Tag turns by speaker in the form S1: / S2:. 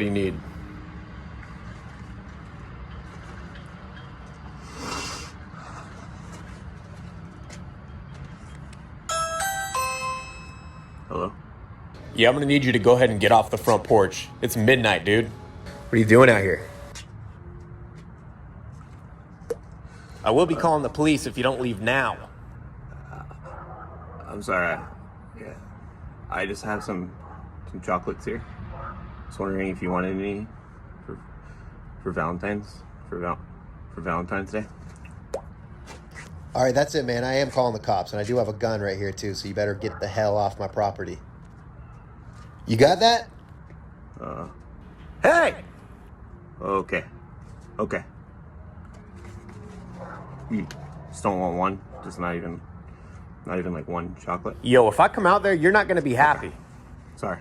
S1: do you need?
S2: Hello?
S1: Yeah, I'm gonna need you to go ahead and get off the front porch. It's midnight, dude. What are you doing out here? I will be calling the police if you don't leave now.
S2: I'm sorry. I just have some chocolates here. Just wondering if you wanted any for Valentine's Day.
S3: All right, that's it, man. I am calling the cops, and I do have a gun right here, too, so you better get the hell off my property. You got that?
S1: Hey!
S2: Okay. You just don't want one? Just not even like one chocolate?
S1: Yo, if I come out there, you're not gonna be happy.
S2: Sorry.